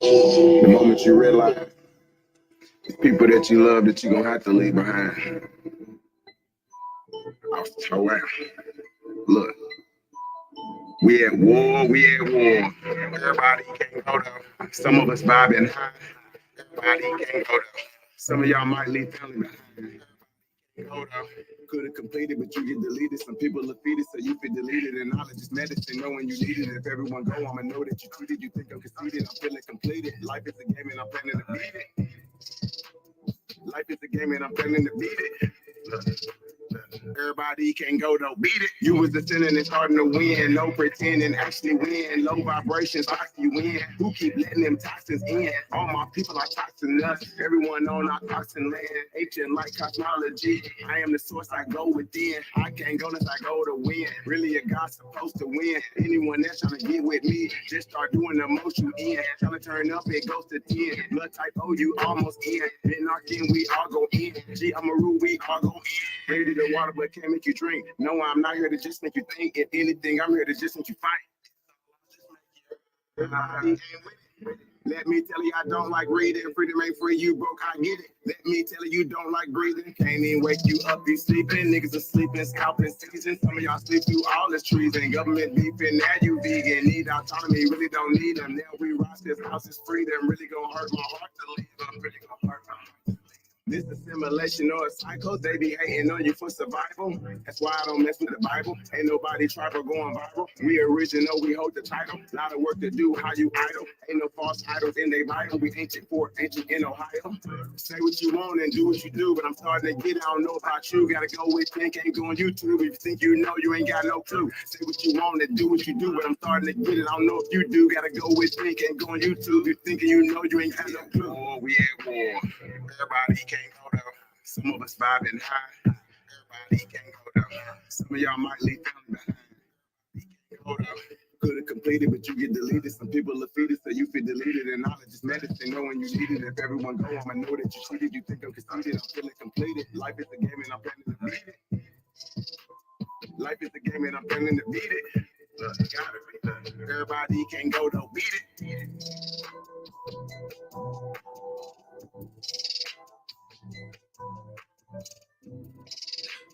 The moment you realize it's people that you love that you're gonna have to leave behind. Oh wow. Look, we at war, we at war. Everybody can't go though. Some of us vibing high. Everybody can't go though. Some of y'all might leave family behind. Hold on. Could have completed, but you get deleted. Some people are defeated, so you feel deleted. And knowledge is medicine, knowing you need it. If everyone go, I'ma know that you cheated. You think I'm conceited, I'm feeling completed. Life is a game and I'm planning to beat it. Life is a game and I'm planning to beat it. Everybody can go though, beat it. You was descending and starting to win. No pretending, actually win. Low vibrations, box you in. Who keep letting them toxins in? All my people are toxin us. Everyone on our toxin land. Ancient like cosmology. I am the source, I go within. I can't go unless I go to win. Really a God supposed to win. Anyone that's trying to get with me, just start doing the most you in. Trying to turn up, it goes to 10. Blood type O, you almost in. Then knocking, we all go in. G, I'm a rule, we all go in. Ready to water, but can't make you drink. No, I'm not here to just make you think. If anything, I'm here to just make you fight. Let me tell you, I don't like reading. Freedom ain't free, you broke, I get it. Let me tell you, you don't like breathing. Can't even wake you up, you sleeping. Niggas are sleeping, scalping season. Some of y'all sleep through all this treason. Government beefing, now you vegan. Need autonomy, really don't need them. Now we rise, this house is freedom. Really gonna hurt my heart to leave them. Really gonna hurt my heart. This is simulation or a cycle. They be hating on you for survival. That's why I don't mess with the Bible. Ain't nobody tribal going viral. We original, we hold the title. Lot of work to do, how you idle. Ain't no false idols in they Bible. We ancient for ancient in Ohio. Say what you want and do what you do, but I'm starting to get it. I don't know about you. Gotta go with think, ain't go on YouTube. If you think you know, you ain't got no clue. Say what you want and do what you do, but I'm starting to get it. I don't know if you do. Gotta go with think, ain't go on YouTube. If you thinking you know, you ain't got no clue. War, we at war. Everybody can't go though. Some of us vibing high. Everybody can't go though. Some of y'all might leave family behind. Hold up. Could have completed, but you get deleted. Some people are defeated, so you feel deleted. And knowledge is medicine, knowing you need it. If everyone go, I'ma know that you cheated. You think I'm conceited, I'm feeling completed. Life is a game and I'm planning to beat it. Life is a game and I'm planning to beat it. Everybody can't go though, beat it.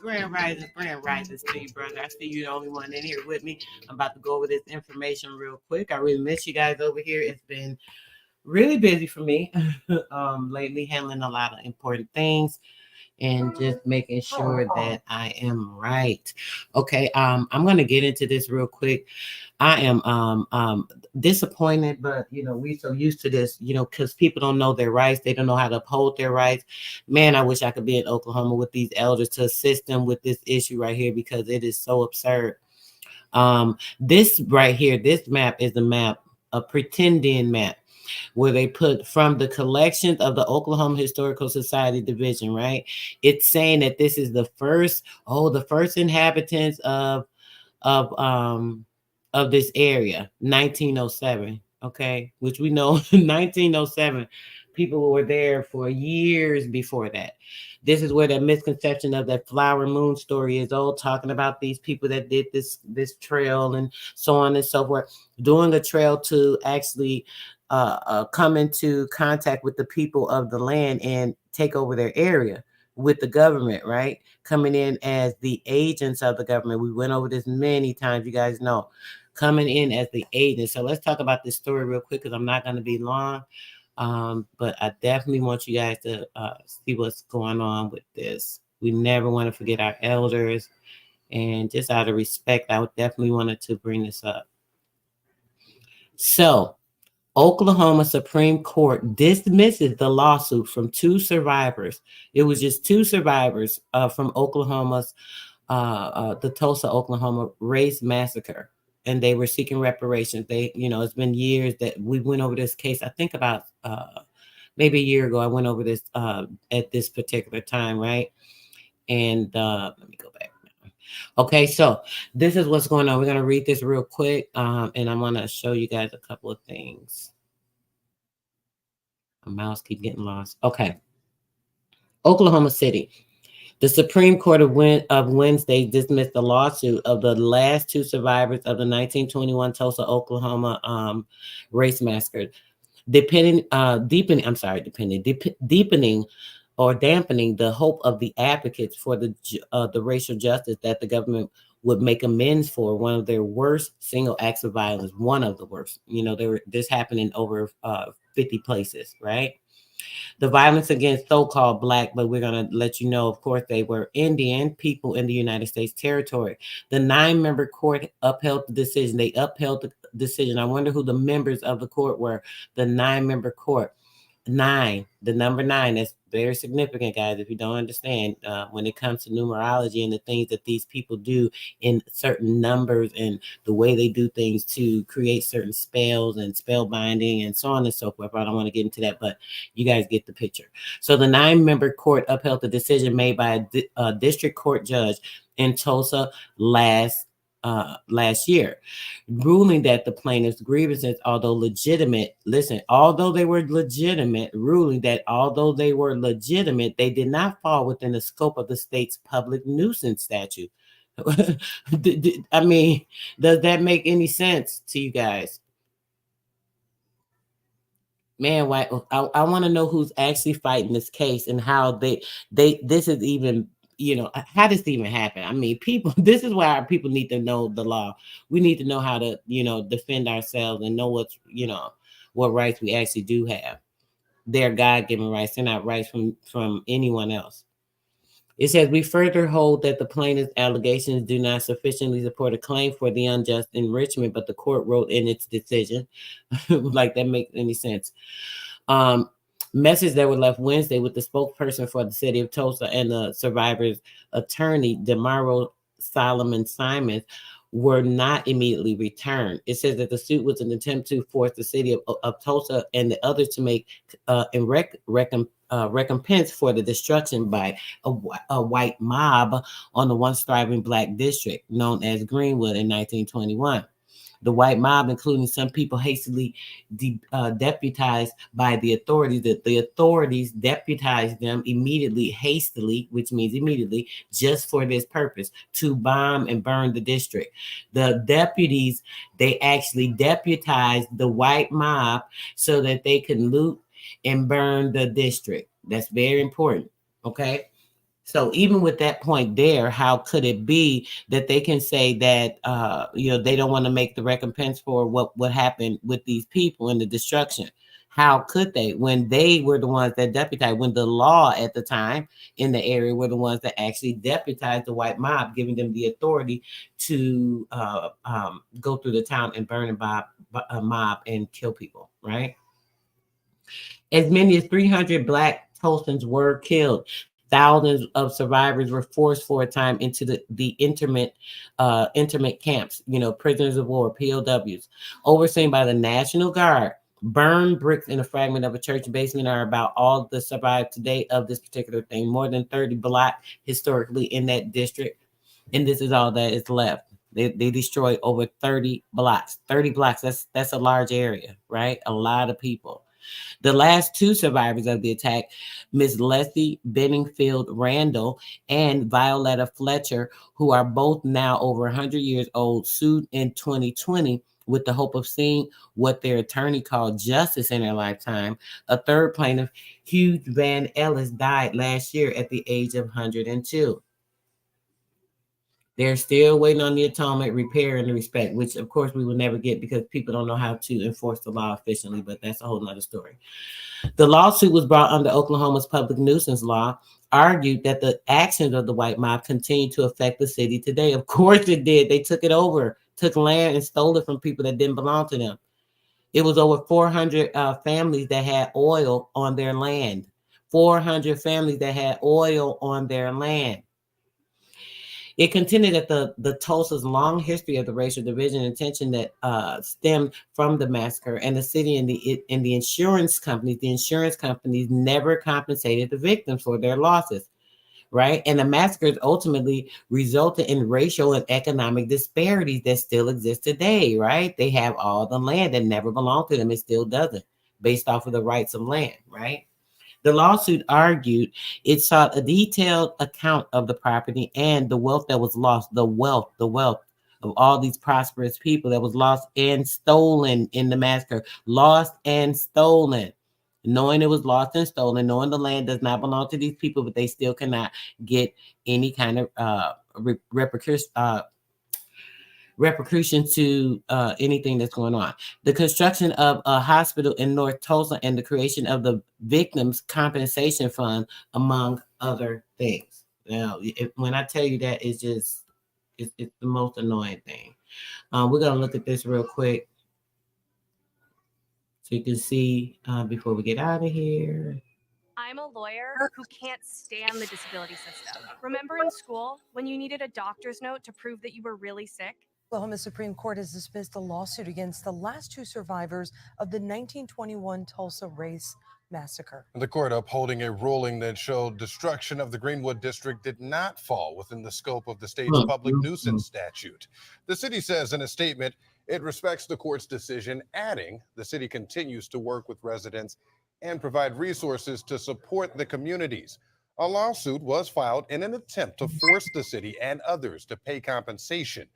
Grand rises to you, brother. I see you the only one in here with me. I'm about to go over this information real quick. I really miss you guys over here. It's been really busy for me lately, handling a lot of important things and just making sure that I am right. Okay, I'm gonna get into this real quick. I am disappointed, but we so used to this, because people don't know their rights, they don't know how to uphold their rights. Man, I wish I could be in Oklahoma with these elders to assist them with this issue right here because it is so absurd. This right here, this map is the map, a pretending map where they put from the collections of the Oklahoma Historical Society division, right? It's saying that this is the first inhabitants of this area, 1907, okay? Which we know 1907, people were there for years before that. This is where that misconception of that flower moon story is old, talking about these people that did this trail and so on and so forth, doing a trail to actually come into contact with the people of the land and take over their area with the government, right? Coming in as the agents of the government. We went over this many times, you guys know, coming in as the agent. So let's talk about this story real quick because I'm not going to be long. But I definitely want you guys to see what's going on with this. We never want to forget our elders. And just out of respect, I would definitely wanted to bring this up. So, Oklahoma Supreme Court dismisses the lawsuit from two survivors. It was just two survivors from Oklahoma's, the Tulsa, Oklahoma Race Massacre, and they were seeking reparations. It's been years that we went over this case. I think about maybe a year ago, I went over this at this particular time, right? And let me go back. Okay, so this is what's going on. We're going to read this real quick, and I'm going to show you guys a couple of things. My mouse keep getting lost. Okay. Oklahoma City. The Supreme Court of Wednesday dismissed the lawsuit of the last two survivors of the 1921 Tulsa, Oklahoma race massacre. deepening or dampening the hope of the advocates for the racial justice that the government would make amends for one of their worst single acts of violence, one of the worst. This happened in over 50 places, right? The violence against so-called Black, but we're going to let you know, of course, they were Indian people in the United States territory. The 9-member court upheld the decision. They upheld the decision. I wonder who the members of the court were. The 9-member court. 9, the number 9, that's very significant, guys. If you don't understand, when it comes to numerology and the things that these people do in certain numbers and the way they do things to create certain spells and spell binding and so on and so forth. I don't want to get into that, but you guys get the picture. So the 9-member court upheld the decision made by a district court judge in Tulsa last year, ruling that the plaintiff's grievances, although they were legitimate, they did not fall within the scope of the state's public nuisance statute. I mean, does that make any sense to you guys? Man, why I want to know who's actually fighting this case and how this is even, how does this even happen? I mean, people, this is why our people need to know the law. We need to know how to, defend ourselves and know what rights we actually do have. They're God-given rights. They're not rights from anyone else. It says, we further hold that the plaintiff's allegations do not sufficiently support a claim for the unjust enrichment, but the court wrote in its decision, like that makes any sense. Message that were left Wednesday with the spokesperson for the city of Tulsa and the survivor's attorney, DeMauro Solomon Simons, were not immediately returned. It says that the suit was an attempt to force the city of Tulsa and the others to make recompense for the destruction by a white mob on the once thriving Black district known as Greenwood in 1921. The white mob, including some people hastily deputized by the authorities, that the authorities deputized them hastily, which means immediately, just for this purpose, to bomb and burn the district. The deputies, they actually deputized the white mob so that they could loot and burn the district. That's very important, okay? So even with that point there, how could it be that they can say that, they don't want to make the recompense for what happened with these people and the destruction? How could they, when they were the ones that deputized, when the law at the time in the area were the ones that actually deputized the white mob, giving them the authority to go through the town and burn a mob and kill people, right? As many as 300 Black Tulsans were killed. Thousands of survivors were forced for a time into the internment camps, prisoners of war, POWs, overseen by the National Guard. Burned bricks in a fragment of a church basement are about all the survived today of this particular thing. More than 30 Black historically in that district, and this is all that is left. They destroyed over 30 blocks. 30 blocks, that's a large area, right? A lot of people. The last 2 survivors of the attack, Miss Leslie Benningfield Randall and Violetta Fletcher, who are both now over 100 years old, sued in 2020 with the hope of seeing what their attorney called justice in their lifetime. A third plaintiff, Hugh Van Ellis, died last year at the age of 102. They're still waiting on the atonement, repair, and the respect, which of course we will never get because people don't know how to enforce the law efficiently, but that's a whole nother story. The lawsuit was brought under Oklahoma's public nuisance law, argued that the actions of the white mob continue to affect the city today. Of course it did. They took it over, took land and stole it from people that didn't belong to them. It was over 400 families that had oil on their land. 400 families that had oil on their land. It contended that the Tulsa's long history of the racial division and tension that stemmed from the massacre, and the city and the insurance companies never compensated the victims for their losses, right? And the massacres ultimately resulted in racial and economic disparities that still exist today, right? They have all the land that never belonged to them. It still doesn't, based off of the rights of land, right? The lawsuit argued it sought a detailed account of the property and the wealth that was lost, the wealth of all these prosperous people that was lost and stolen in the massacre. Lost and stolen. Knowing it was lost and stolen, knowing the land does not belong to these people, but they still cannot get any kind of repercussion to anything that's going on. The construction of a hospital in North Tulsa and the creation of the Victims Compensation Fund, among other things. Now, when I tell you that, it's just, it's the most annoying thing. We're going to look at this real quick so you can see before we get out of here. I'm a lawyer who can't stand the disability system. Remember in school when you needed a doctor's note to prove that you were really sick? Oklahoma Supreme Court has dismissed a lawsuit against the last two survivors of the 1921 Tulsa Race Massacre. The court upholding a ruling that showed destruction of the Greenwood district did not fall within the scope of the state's public nuisance statute. The city says in a statement it respects the court's decision, adding the city continues to work with residents and provide resources to support the communities. A lawsuit was filed in an attempt to force the city and others to pay compensation.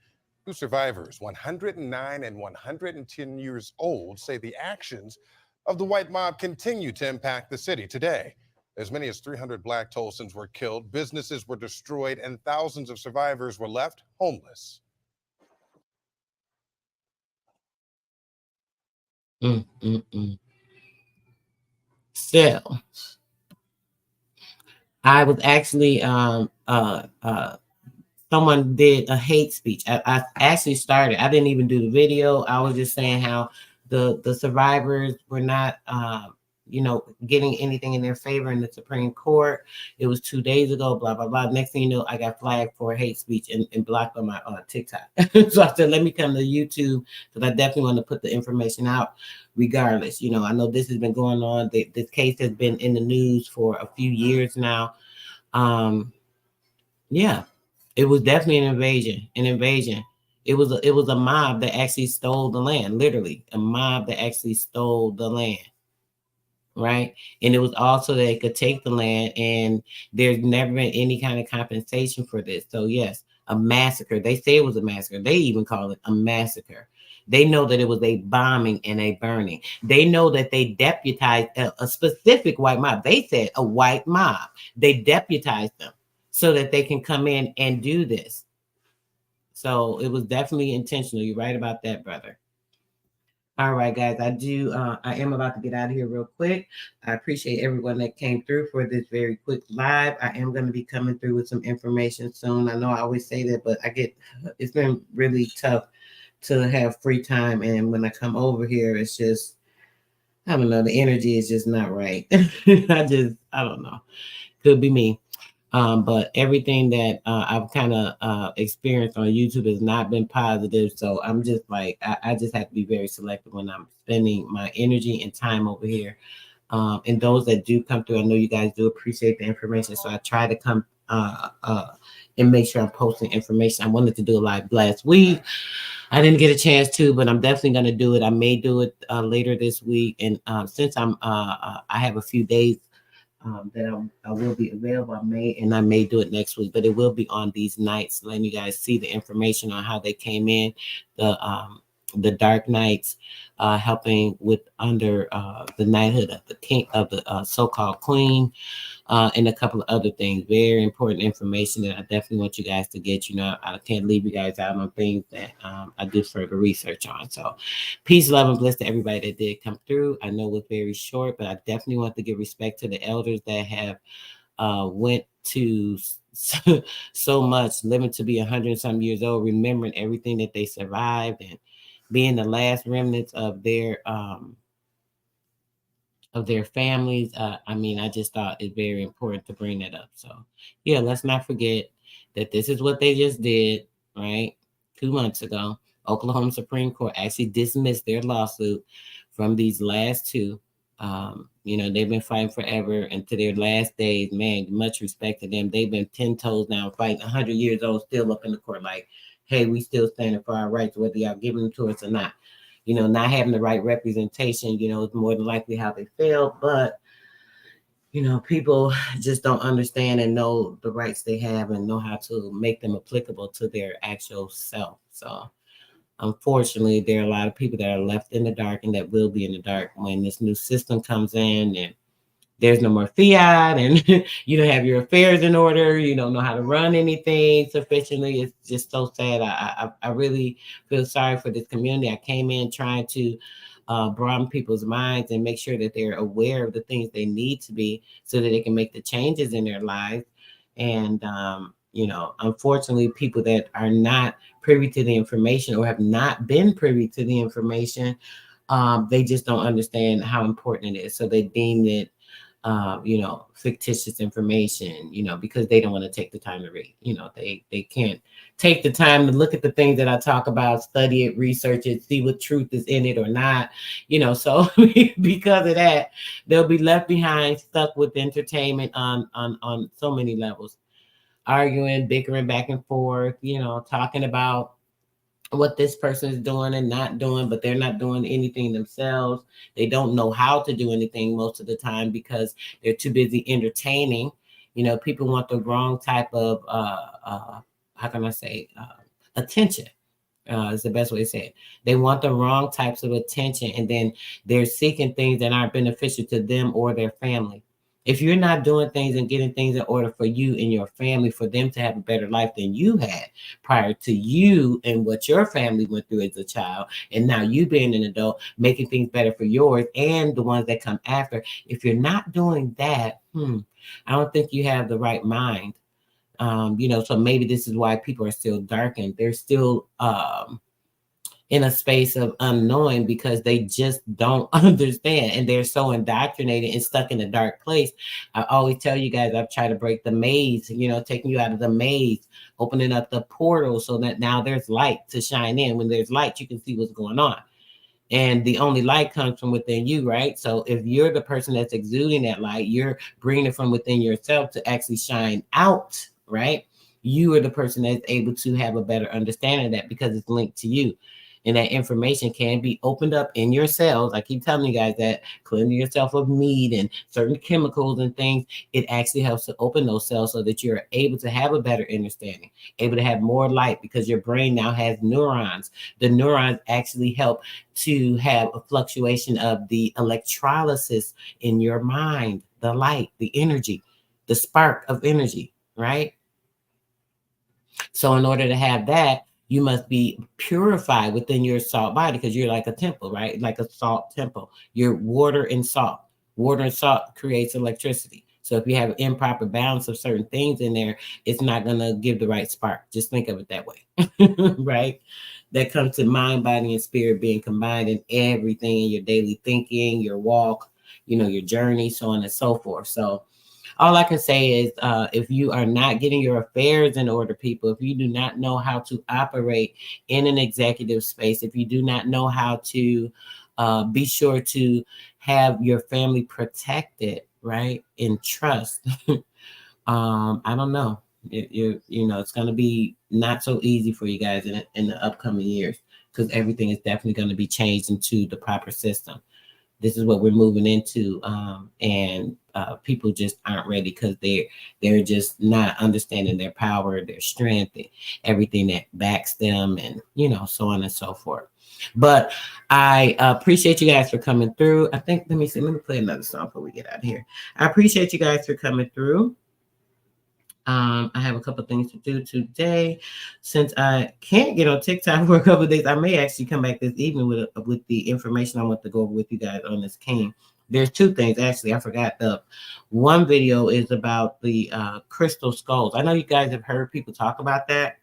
Two survivors, 109 and 110 years old, say the actions of the white mob continue to impact the city today. As many as 300 Black Tulsans were killed, businesses were destroyed, and thousands of survivors were left homeless. So, I was actually someone did a hate speech. I actually started. I didn't even do the video. I was just saying how the survivors were not, getting anything in their favor in the Supreme Court. It was 2 days ago, blah, blah, blah. Next thing you know, I got flagged for hate speech and blocked on my TikTok. So I said, let me come to YouTube because I definitely want to put the information out regardless. I know this has been going on. This case has been in the news for a few years now. Yeah, it was definitely an invasion. It was a mob that actually stole the land, literally a mob that actually stole the land. Right. And it was also they could take the land, and there's never been any kind of compensation for this. So yes, a massacre. They say it was a massacre. They even call it a massacre. They know that it was a bombing and a burning. They know that they deputized a specific white mob. They said a white mob. They deputized them so that they can come in and do this. So it was definitely intentional. You're right about that, brother. All right, guys, I am about to get out of here real quick. I appreciate everyone that came through for this very quick live. I am going to be coming through with some information soon. I know I always say that, but it's been really tough to have free time. And when I come over here, it's just, I don't know, the energy is just not right. I don't know. Could be me. But everything that I've kind of experienced on YouTube has not been positive. So I'm just like, I just have to be very selective when I'm spending my energy and time over here. And those that do come through, I know you guys do appreciate the information. So I try to come and make sure I'm posting information. I wanted to do a live last week. I didn't get a chance to, but I'm definitely going to do it. I may do it later this week. And since I have a few days that I will be available, I may do it next week, but it will be on these nights, letting you guys see the information on how they came in, the dark nights, helping with under the knighthood of the king of the so-called queen, and a couple of other things. Very important information that I definitely want you guys to get. I can't leave you guys out on things that I do further research on. So peace, love, and bliss to everybody that did come through. I know it was very short, but I definitely want to give respect to the elders that have went to so much, living to be 100 and some years old, remembering everything that they survived and being the last remnants of their families. I just thought it's very important to bring that up. So yeah, let's not forget that this is what they just did, right? 2 months ago, Oklahoma Supreme Court actually dismissed their lawsuit from these last two. They've been fighting forever, and to their last days, man, much respect to them. They've been 10 toes down, fighting 100 years old, still up in the court like, hey, we still standing for our rights, whether y'all giving them to us or not. Not having the right representation, is more than likely how they failed. But people just don't understand and know the rights they have and know how to make them applicable to their actual self. So unfortunately, there are a lot of people that are left in the dark and that will be in the dark when this new system comes in, and there's no more fiat, and you don't have your affairs in order. You don't know how to run anything sufficiently. It's just so sad. I really feel sorry for this community. I came in trying to broaden people's minds and make sure that they're aware of the things they need to be so that they can make the changes in their lives. And, unfortunately, people that are not privy to the information or have not been privy to the information, they just don't understand how important it is. So they deem it fictitious information, because they don't want to take the time to read. They can't take the time to look at the things that I talk about, study it, research it, see what truth is in it or not, so because of that, they'll be left behind, stuck with entertainment on so many levels, arguing, bickering back and forth, talking about what this person is doing and not doing, but they're not doing anything themselves. They don't know how to do anything most of the time because they're too busy entertaining. People want the wrong type of how can I say attention. Is the best way to say it. They want the wrong types of attention, and then they're seeking things that aren't beneficial to them or their family. If you're not doing things and getting things in order for you and your family, for them to have a better life than you had prior to you and what your family went through as a child, and now you being an adult, making things better for yours and the ones that come after. If you're not doing that, I don't think you have the right mind. So maybe this is why people are still darkened. They're still in a space of unknowing because they just don't understand, and they're so indoctrinated and stuck in a dark place. I always tell you guys, I've tried to break the maze, taking you out of the maze, opening up the portal so that now there's light to shine in. When there's light, you can see what's going on. And the only light comes from within you, right? So if you're the person that's exuding that light, you're bringing it from within yourself to actually shine out, right? You are the person that's able to have a better understanding of that because it's linked to you. And that information can be opened up in your cells. I keep telling you guys that cleansing yourself of meat and certain chemicals and things, it actually helps to open those cells so that you're able to have a better understanding, able to have more light because your brain now has neurons. The neurons actually help to have a fluctuation of the electrolysis in your mind, the light, the energy, the spark of energy, right? So in order to have that, you must be purified within your salt body because you're like a temple, right? Like a salt temple. You're water and salt. Water and salt creates electricity. So if you have improper balance of certain things in there, it's not going to give the right spark. Just think of it that way, right? That comes to mind, body, and spirit being combined in everything in your daily thinking, your walk, your journey, so on and so forth. So all I can say is if you are not getting your affairs in order, people, if you do not know how to operate in an executive space, if you do not know how to be sure to have your family protected, right, in trust, I don't know. It's going to be not so easy for you guys in the upcoming years because everything is definitely going to be changed into the proper system. This is what we're moving into, and people just aren't ready because they're just not understanding their power, their strength, and everything that backs them, and so on and so forth. But I appreciate you guys for coming through. I think let me play another song before we get out of here. I appreciate you guys for coming through. I have a couple things to do today. Since I can't get on TikTok for a couple of days, I may actually come back this evening with the information I want to go over with you guys on this cane. There's two things, actually. I forgot. The one video is about the crystal skulls. I know you guys have heard people talk about that,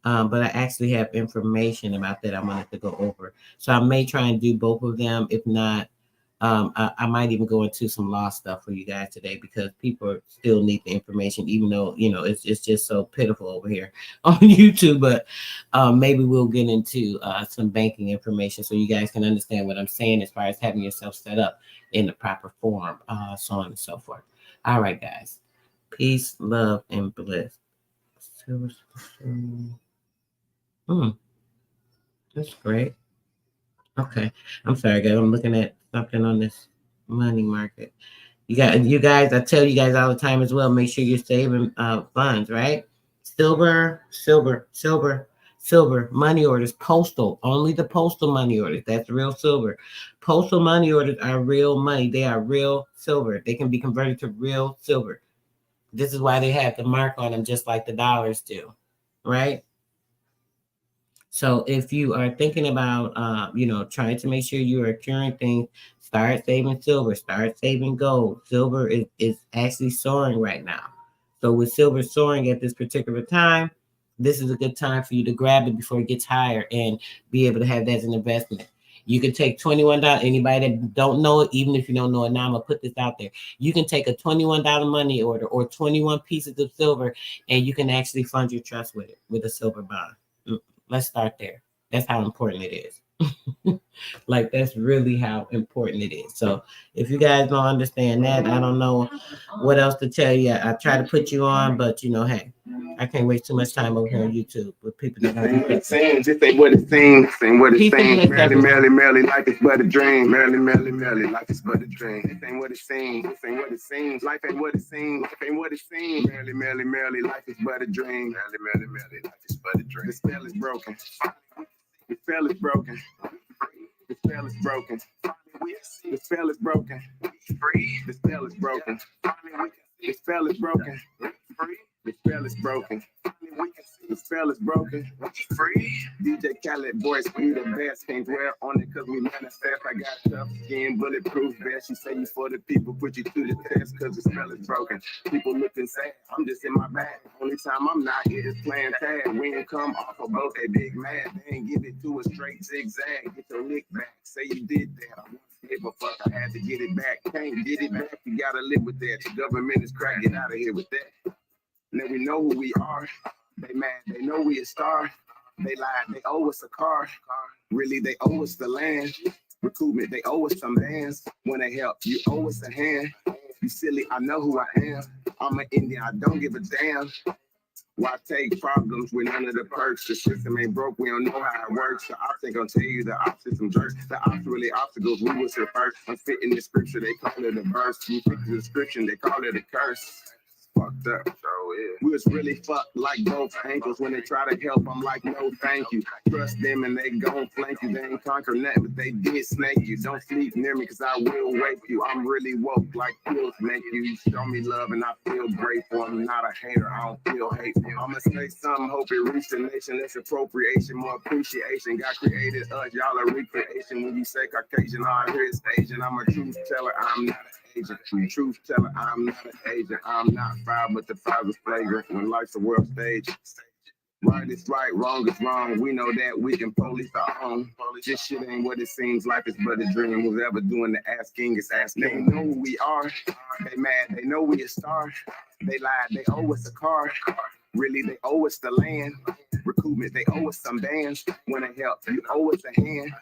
but I actually have information about that I wanted to go over. So I may try and do both of them. If not, I might even go into some law stuff for you guys today because people still need the information, even though it's just so pitiful over here on YouTube. But maybe we'll get into some banking information so you guys can understand what I'm saying as far as having yourself set up in the proper form, so on and so forth. All right, guys. Peace, love, and bliss. That's great. Okay. I'm sorry, guys. I'm looking at something on this money market. You guys, I tell you guys all the time as well, make sure you're saving funds, right? Silver, money orders, postal, only the postal money orders. That's real silver. Postal money orders are real money. They are real silver. They can be converted to real silver. This is why they have the mark on them, just like the dollars do, right? So if you are thinking about, trying to make sure you are curing things, start saving silver, start saving gold. Silver is actually soaring right now. So with silver soaring at this particular time, this is a good time for you to grab it before it gets higher and be able to have that as an investment. You can take $21. Anybody that don't know it, even if you don't know it now, I'm gonna put this out there. You can take a $21 money order or 21 pieces of silver, and you can actually fund your trust with it with a silver bond. Let's start there. That's how important it is. Like, that's really how important it is. So if you guys don't understand that, I don't know what else to tell you. I try to put you on, but hey, I can't waste too much time over here on YouTube with people that don't Ain't what it seems, this ain't what it seems, ain't what it seems. Merely, life is but a dream. Merely, life is but a dream. This ain't what it seems, this ain't what it seems. Life ain't what it seems, life ain't what it seems. Merely, life is but a dream. Merely, life is but a dream. The spell is broken. The spell is broken. The spell is broken. The spell is broken. The spell is broken. The spell is broken. The spell is broken. The spell is broken. Free. DJ Khaled voice, we the best. Can't dwell on it cause we manifest. I got tough skin, bulletproof vest. You say you for the people, put you to the test cause the spell is broken. People looking sad, I'm just in my bag. Only time I'm not here is playing tag. We ain't come off of both, they big mad. They ain't give it to a straight zigzag. Get your lick back, say you did that. I give a fuck, I had to get it back. Can't get it back, you gotta live with that. The government is crack, get out of here with that. Now we know who we are. They mad, they know we a star. They lied, they owe us a car. Really, they owe us the land. Recruitment, they owe us some bands. When they help, you owe us a hand. You silly, I know who I am. I'm an Indian, I don't give a damn. Why take problems with none of the perks? The system ain't broke, we don't know how it works. The ops ain't gonna tell you the ops system jerks. The ops really obstacles, we was here first. I'm fitting the scripture, they call it a verse. You fit the description, they call it a curse. Fucked up. So yeah. We was really fucked like both ankles. When they try to help, I'm like, no, thank you. Trust them and they gon' flank you. They ain't conquer nothing, but they did snake you. Don't sleep near me, cause I will wake you. I'm really woke like pills make you. You show me love and I feel grateful. I'm not a hater, I don't feel hateful. I'ma say something, hope it reach the nation. Less appropriation, more appreciation. God created us, y'all a recreation. When you say Caucasian, all I hear is Asian. I'm a truth teller, I'm not an agent. Truth teller, I'm not an agent. I'm not proud, but the pride is flagrant. When life's a world stage, right is right, wrong is wrong. We know that we can police our own. This shit ain't what it seems. Life is but a dream. Who's ever doing the asking is asking. They know who we are. They mad. They know we a star. They lied. They owe us a car. Really, they owe us the land. Recruitment, they owe us some bands. When they help, you owe us a hand.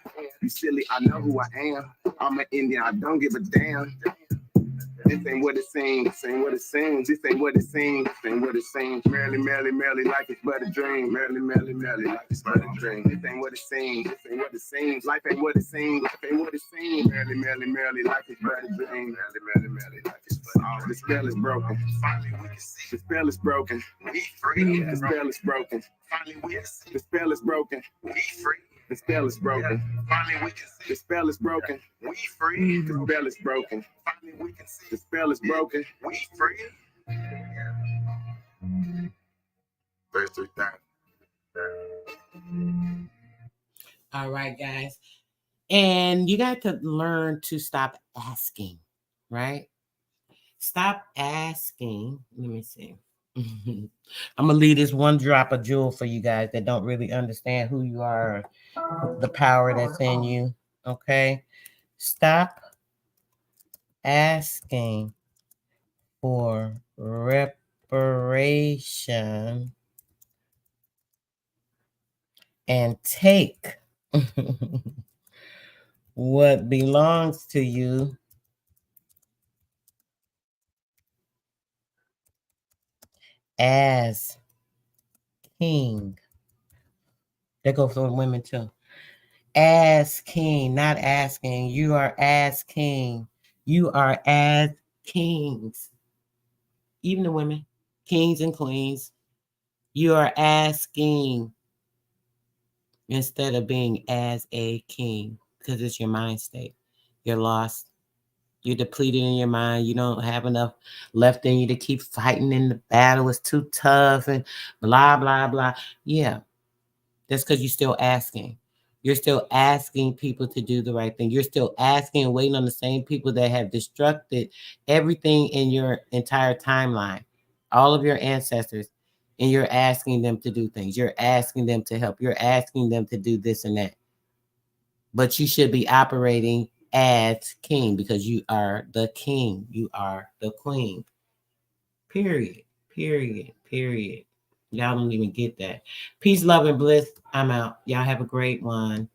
You silly, I know who I am. I'm an Indian, I don't give a damn. This ain't what it seems, this ain't what it seems, this ain't what it seems, this ain't what it seems. Merely, life is but a dream. Merely, life is but a dream. This ain't what it seems, this ain't what it seems. Life ain't what it seems, life ain't what it seems. Merely, life is but a dream. Merely, life is but a dream. The spell is broken. Finally, we can see. The spell is broken. We free. The spell is broken. Finally, we can see. The spell is broken. We free. The spell is broken. Finally, we can see. The spell is broken. We free. The spell is broken. Finally, we can see. The spell is broken. We free. Verse 3,000. All right, guys. And you got to learn to stop asking, right? Stop asking. Let me see. I'm gonna leave this one drop of jewel for you guys that don't really understand who you are, the power that's in you. Okay, stop asking for reparation and take what belongs to you as king. That goes for women too. As king, not asking. You are as king. You are as kings, even the women, kings and queens. You are asking instead of being as a king, because it's your mind state. You're lost. You're depleted in your mind. You don't have enough left in you to keep fighting in the battle. It's too tough and blah, blah, blah. Yeah, that's because you're still asking. You're still asking people to do the right thing. You're still asking and waiting on the same people that have destructed everything in your entire timeline, all of your ancestors, and you're asking them to do things. You're asking them to help. You're asking them to do this and that. But you should be operating as king because you are the king. You are the queen. Period. Period. Period. Y'all don't even get that. Peace, love, and bliss. I'm out. Y'all have a great one.